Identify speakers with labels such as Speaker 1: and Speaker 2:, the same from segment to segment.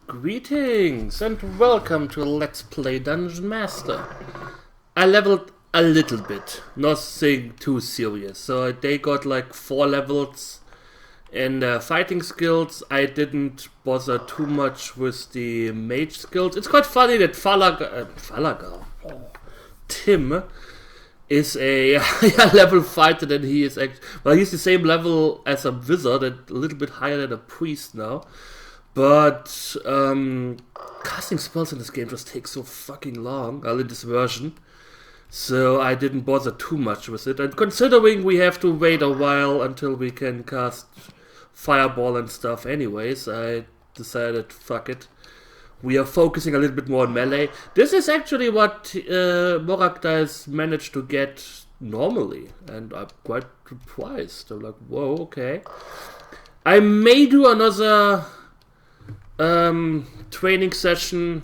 Speaker 1: Greetings and welcome to Let's Play Dungeon Master. I leveled a little bit, nothing too serious. So they got like 4 levels in fighting skills. I didn't bother too much with the mage skills. It's quite funny that Tim is a higher level fighter than he is actually. Well, he's the same level as a wizard and a little bit higher than a priest now. But casting spells in this game just takes so fucking long, in this version. So I didn't bother too much with it. And considering we have to wait a while until we can cast Fireball and stuff anyways, I decided, fuck it. We are focusing a little bit more on melee. This is actually what Moragda's managed to get normally. And I'm quite surprised. I'm like, whoa, okay. I may do another training session,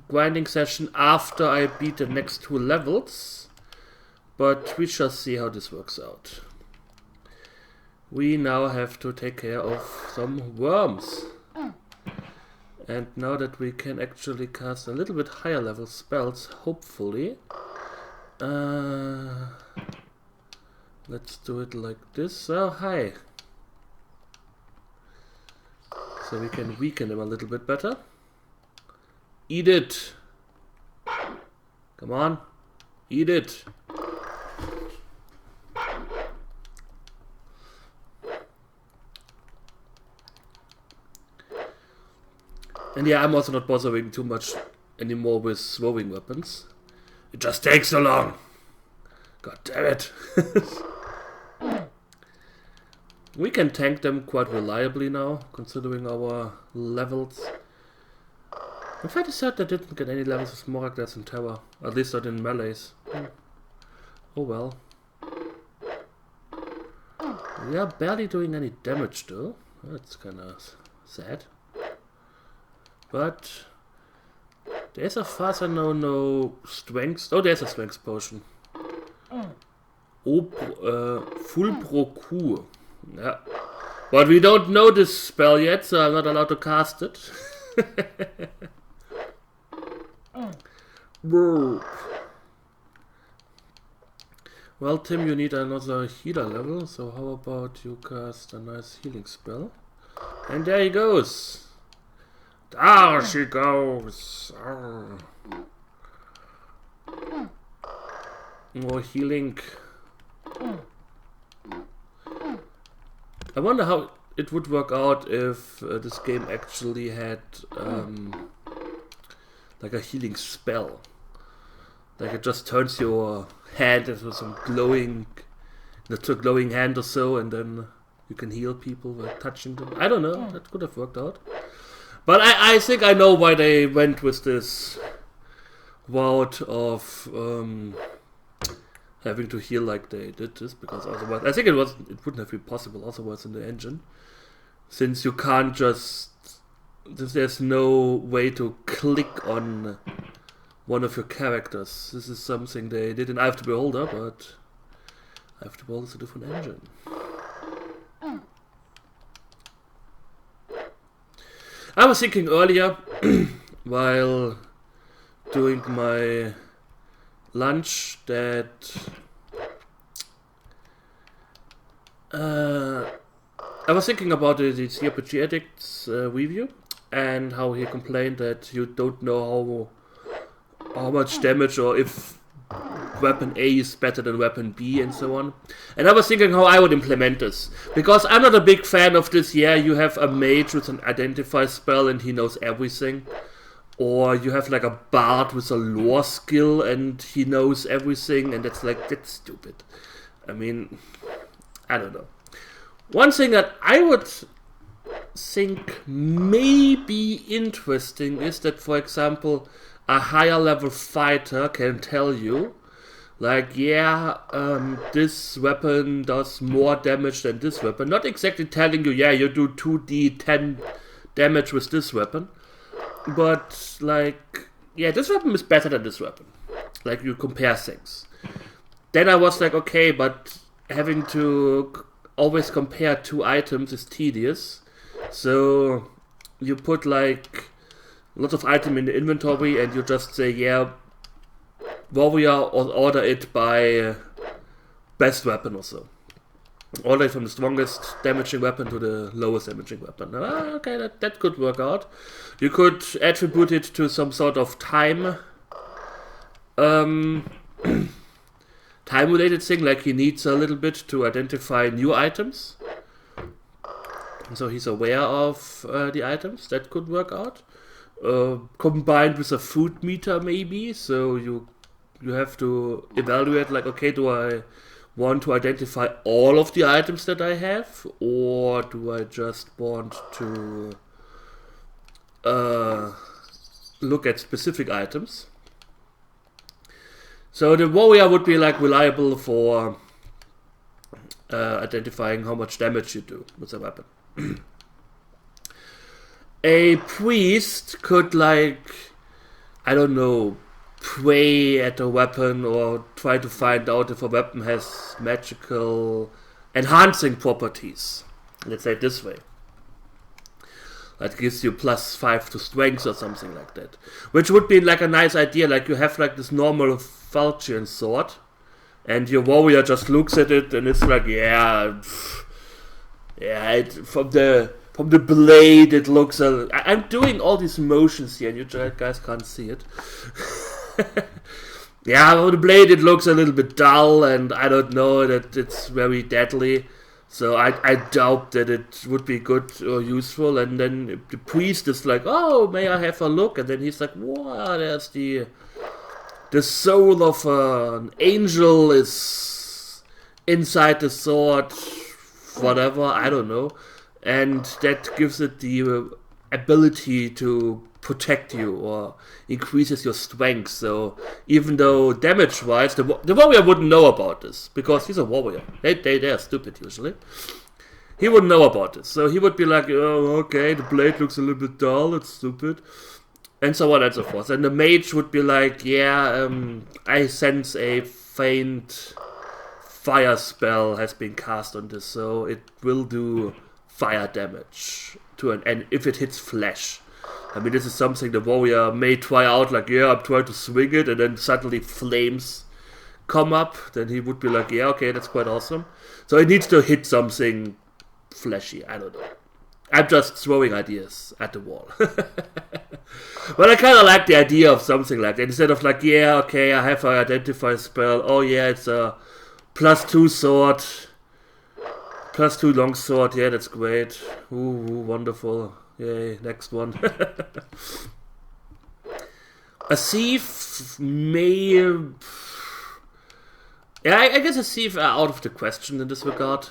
Speaker 1: grinding session after I beat the next 2 levels, but we shall see how this works out. We now have to take care of some worms, and now that we can actually cast a little bit higher level spells, hopefully, let's do it like this. Oh, hi. So we can weaken him a little bit better. Eat it! Come on, eat it! And yeah, I'm also not bothering too much anymore with throwing weapons. It just takes so long! God damn it! We can tank them quite reliably now, considering our levels. I'm fairly certain I didn't get any levels with Moragdas in Terror, at least not in melees. Oh well. We are barely doing any damage though. That's kinda sad. But there's a fast I know no strength. Oh, there's a strength potion. Full Procure. Yeah, but we don't know this spell yet, so I'm not allowed to cast it. Well, Tim, you need another healer level, so how about you cast a nice healing spell? And there he goes! There she goes! More healing. I wonder how it would work out if this game actually had like a healing spell. Like it just turns your hand into some glowing hand or so, and then you can heal people by touching them. I don't know, that could have worked out. But I think I know why they went with this route of having to heal like they did this, because otherwise I think it wouldn't have been possible otherwise in the engine, since you can't just, there's no way to click on one of your characters. This is something they did in Eye of the Beholder, but Eye of the Beholder is a different engine. I was thinking earlier while doing my lunch that I was thinking about the CRPG Addict's review, and how he complained that you don't know how much damage, or if weapon A is better than weapon B and so on. And I was thinking how I would implement this, because I'm not a big fan of this, yeah, you have a mage with an identify spell and he knows everything. Or you have like a bard with a lore skill and he knows everything, and that's stupid. I mean, I don't know. One thing that I would think may be interesting is that, for example, a higher level fighter can tell you, like, yeah, this weapon does more damage than this weapon. Not exactly telling you, yeah, you do 2d10 damage with this weapon. But, like, yeah, this weapon is better than this weapon. Like, you compare things. Then I was like, okay, but having to always compare 2 items is tedious. So you put like lots of item in the inventory and you just say, yeah, warrior, or order it by best weapon or so. Order it from the strongest damaging weapon to the lowest damaging weapon. Okay, that could work out. You could attribute it to some sort of time time-related thing, like he needs a little bit to identify new items. So he's aware of the items. That could work out. Combined with a food meter, maybe. So you have to evaluate, like, okay, do I want to identify all of the items that I have, or do I just want to look at specific items? So the warrior would be like reliable for identifying how much damage you do with a weapon. A priest could, like, I don't know, pray at a weapon or try to find out if a weapon has magical enhancing properties. Let's say it this way. That gives you +5 to strength or something like that. Which would be like a nice idea, like you have like this normal falchion sword and your warrior just looks at it and it's like, from the blade it looks I'm doing all these motions here and you guys can't see it. Yeah, from the blade it looks a little bit dull and I don't know that it's very deadly. So I doubt that it would be good or useful. And then the priest is like, oh, may I have a look? And then he's like, wow, there's the soul of an angel is inside the sword, whatever, I don't know. And that gives it the ability to protect you or increases your strength. So even though damage-wise, the warrior wouldn't know about this because he's a warrior. They're stupid usually. He wouldn't know about this. So he would be like, oh, okay, the blade looks a little bit dull, it's stupid. And so on and so forth. And the mage would be like, yeah, I sense a faint fire spell has been cast on this, so it will do fire damage to and if it hits flesh. I mean, this is something the warrior may try out, like, yeah, I'm trying to swing it, and then suddenly flames come up. Then he would be like, yeah, okay, that's quite awesome. So it needs to hit something fleshy, I don't know. I'm just throwing ideas at the wall. But I kind of like the idea of something like that. Instead of like, yeah, okay, I have an identify spell. Oh yeah, it's a +2 sword. +2 long sword. Yeah, that's great. Ooh, wonderful. Yay, next one. A thief may... Yeah, I guess a thief are out of the question in this regard.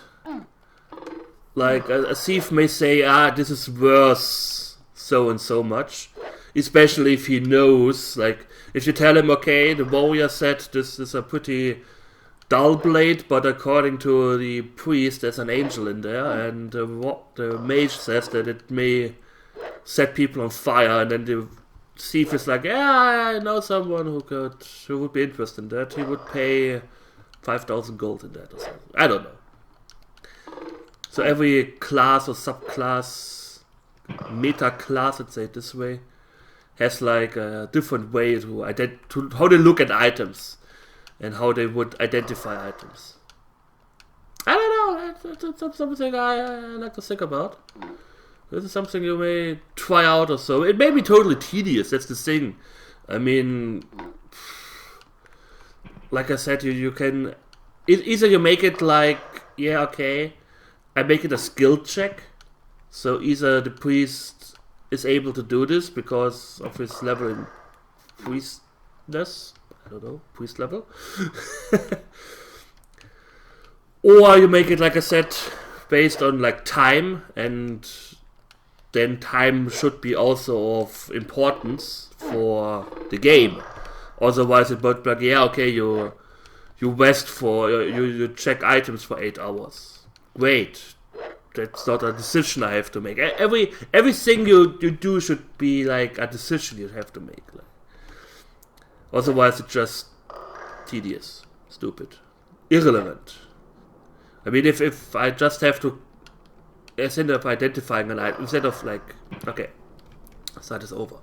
Speaker 1: Like, a thief may say, this is worth so and so much. Especially if he knows, like, if you tell him, okay, the warrior said this is a pretty dull blade, but according to the priest, there's an angel in there, and the mage says that it may set people on fire, and then the thief is like, yeah, I know someone who would be interested in that. He would pay 5,000 gold in that or something. I don't know. So every class or subclass, meta class, let's say it this way, has like a different way to how they look at items and how they would identify items. I don't know. That's something I like to think about. This is something you may try out or so. It may be totally tedious. That's the thing. I mean, like I said, you can either you make it like, yeah, okay, I make it a skill check. So either the priest is able to do this because of his level in priestness. I don't know, priest level. Or you make it, like I said, based on like time, and then time should be also of importance for the game. Otherwise it would be like, yeah, okay, you rest for, you check items for 8 hours. Great. That's not a decision I have to make. Everything you do should be like a decision you have to make. Like. Otherwise it's just tedious, stupid, irrelevant. I mean, if I just have to, instead of identifying an item, instead of like, okay, So that is over.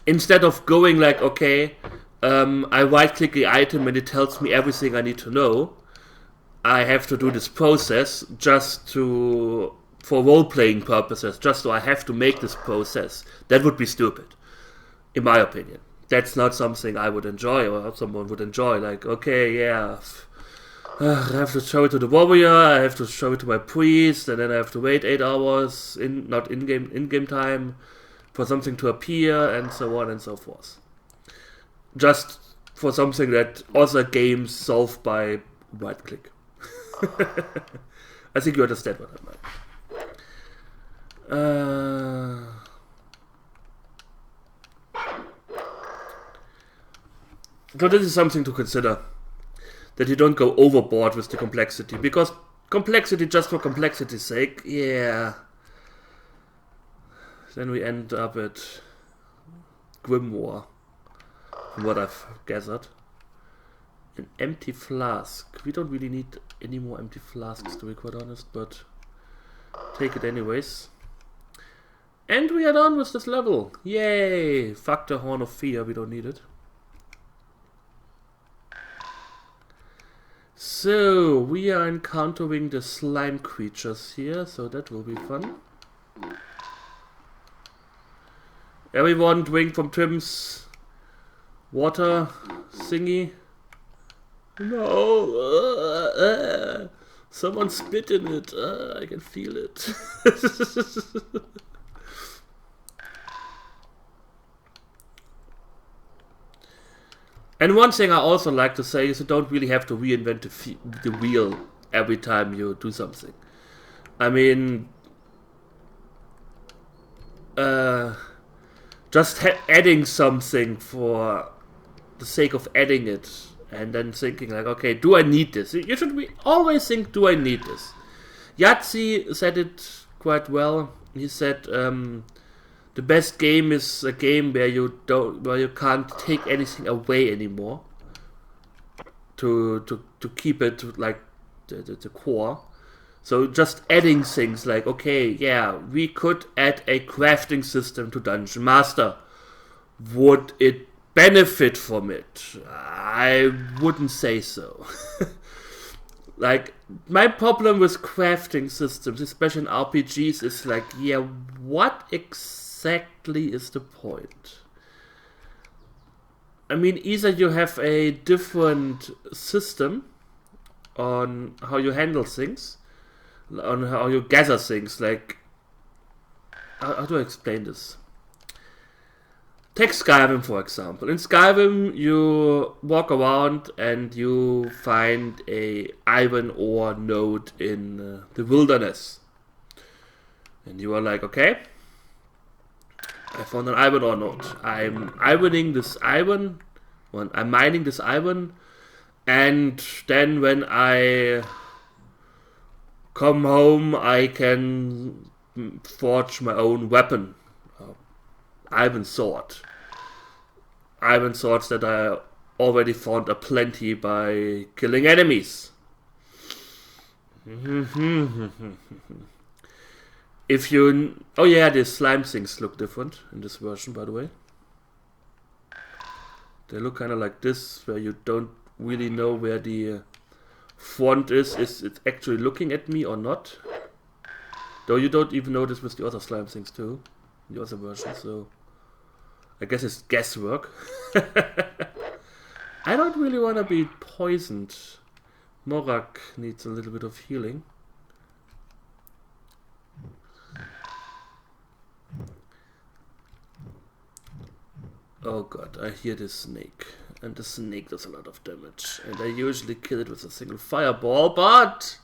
Speaker 1: Instead of going like, okay, I right-click the item and it tells me everything I need to know, I have to do this process just for role-playing purposes, just so I have to make this process. That would be stupid, in my opinion. That's not something I would enjoy or someone would enjoy. Like, okay, yeah, I have to show it to the warrior, I have to show it to my priest, and then I have to wait 8 hours, not in-game time, for something to appear, and so on and so forth. Just for something that other games solve by right-click. I think you understand what I mean. So this is something to consider. That you don't go overboard with the complexity. Because complexity just for complexity's sake, yeah. Then we end up at Grimoire. From what I've gathered. An empty flask. We don't really need any more empty flasks, to be quite honest, but take it anyways. And we are done with this level. Yay! Fuck the Horn of Fear, we don't need it. So, we are encountering the slime creatures here, so that will be fun. Everyone drink from Tim's water thingy. No! Someone spit in it. I can feel it. And one thing I also like to say is you don't really have to reinvent the wheel every time you do something. I mean, just adding something for the sake of adding it, and then thinking like, okay, do I need this? You should always think, do I need this? Yahtzee said it quite well. He said, the best game is a game where you can't take anything away anymore. To keep it like the core. So just adding things like, okay, yeah, we could add a crafting system to Dungeon Master. Would it benefit from it? I wouldn't say so. Like, my problem with crafting systems, especially in RPGs, is like, yeah, what exactly is the point? I mean, either you have a different system on how you handle things, on how you gather things, like, how do I explain this? Take Skyrim, for example. In Skyrim, you walk around and you find a iron ore node in the wilderness. And you are like, okay, I found an iron ore node. I'm ironing this iron, I'm mining this iron, and then when I come home, I can forge my own weapon. Iron sword. Iron swords that I already found aplenty by killing enemies. If you... Oh yeah, the slime things look different in this version, by the way. They look kind of like this, where you don't really know where the front is it actually looking at me or not. Though you don't even notice with the other slime things too, the other version, so I guess it's guesswork. I don't really want to be poisoned. Morak needs a little bit of healing. Oh god, I hear this snake. And the snake does a lot of damage. And I usually kill it with a single fireball, but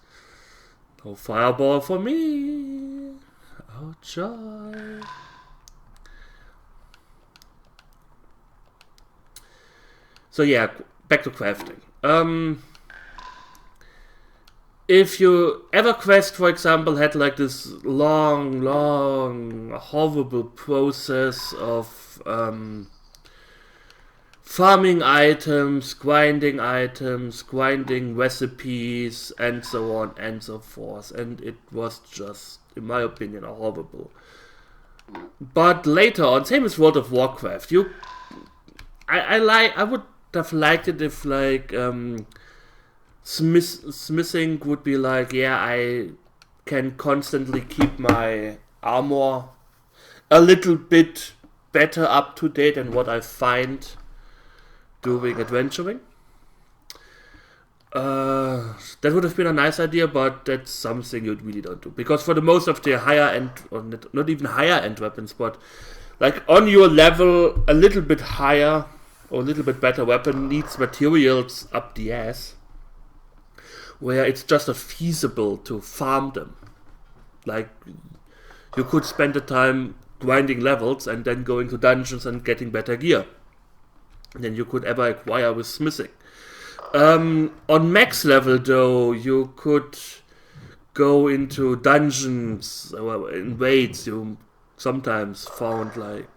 Speaker 1: no fireball for me. Oh joy. So yeah, back to crafting. If you ever quest, for example, had like this long, horrible process of farming items, grinding recipes, and so on and so forth, and it was just, in my opinion, a horrible But later on, same as World of Warcraft, I would have liked it if like smithing would be like, yeah, I can constantly keep my armor a little bit better up to date than what I find doing adventuring. That would have been a nice idea, but that's something you really don't do. Because for the most of the higher end, or not even higher end weapons, but like on your level, a little bit higher or a little bit better weapon needs materials up the ass, where it's just not feasible to farm them. Like, you could spend the time grinding levels and then going to dungeons and getting better gear than you could ever acquire with smithing. On max level, though, you could go into dungeons in raids. You sometimes found like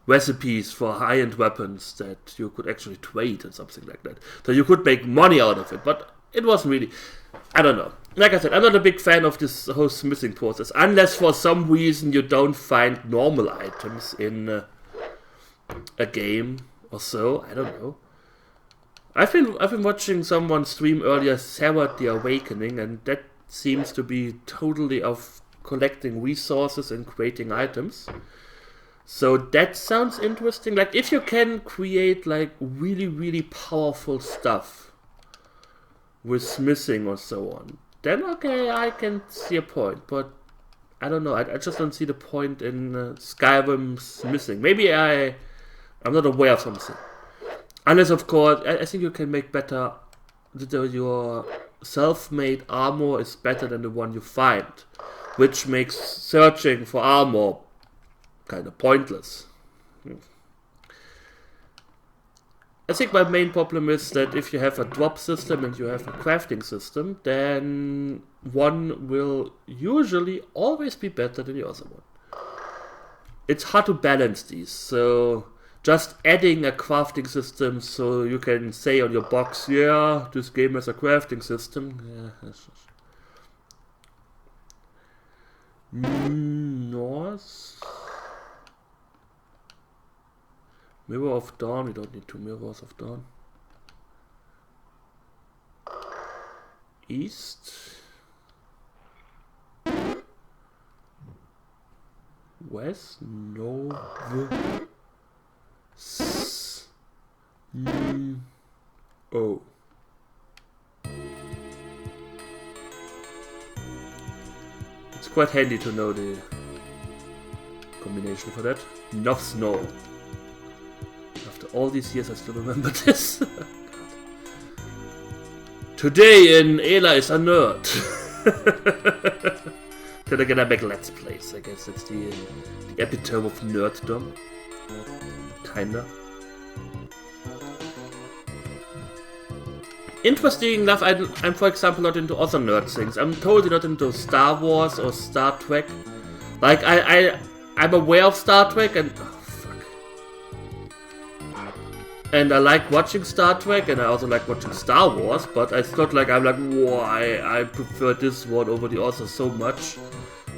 Speaker 1: recipes for high-end weapons that you could actually trade and something like that. So you could make money out of it, but it wasn't really. I don't know. Like I said, I'm not a big fan of this whole smithing process, unless for some reason you don't find normal items in a game or so. I don't know. I've been watching someone stream earlier, Sarah the Awakening, and that seems to be totally of collecting resources and creating items. So that sounds interesting. Like, if you can create like really, really powerful stuff with smithing or so on, then okay, I can see a point. But I don't know. I just don't see the point in Skyrim smithing. Maybe I'm not aware of something. Unless, of course, I think you can make better. Your self-made armor is better than the one you find, which makes searching for armor kind of pointless. I think my main problem is that if you have a drop system and you have a crafting system, then one will usually always be better than the other one. It's hard to balance these, so just adding a crafting system so you can say on your box, yeah, this game has a crafting system. Yeah. North. Mirror of Dawn. We don't need two Mirrors of Dawn. East. West. No. Oh. It's quite handy to know the combination for that. North Snow. After all these years, I still remember this. Today in Ela is a nerd. Then again, I make Let's Plays. I guess that's the epitome of nerddom. Kinda. Interesting enough, I'm for example not into other nerd things. I'm totally not into Star Wars or Star Trek. Like, I'm aware of Star Trek and... oh, fuck. And I like watching Star Trek and I also like watching Star Wars, but it's not like I'm like, whoa, I prefer this one over the other so much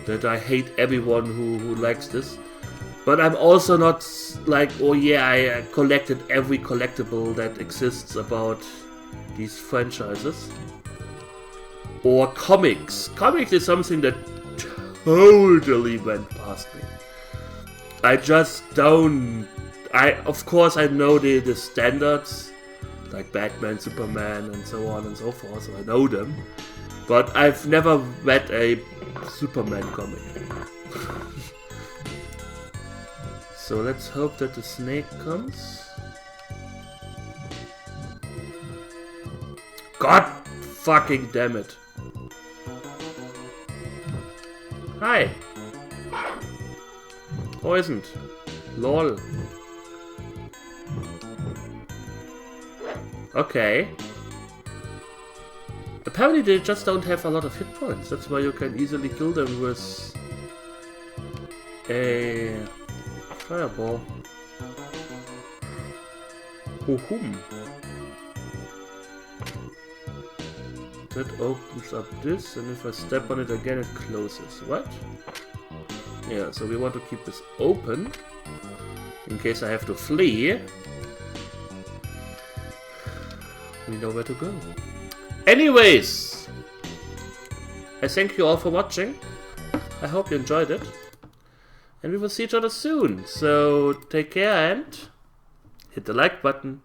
Speaker 1: that I hate everyone who likes this. But I'm also not like, oh yeah, I collected every collectible that exists about these franchises. Or comics. Comics is something that totally went past me. I just don't... of course I know the standards, like Batman, Superman, and so on and so forth, so I know them. But I've never read a Superman comic. So let's hope that the snake comes. God fucking damn it. Hi. Poisoned. Lol. Okay. Apparently they just don't have a lot of hit points. That's why you can easily kill them with a fireball. Hoo-hum. That opens up this, and if I step on it again, it closes. What? Yeah, so we want to keep this open in case I have to flee. We know where to go. Anyways, I thank you all for watching. I hope you enjoyed it. And we will see each other soon. So take care and hit the like button.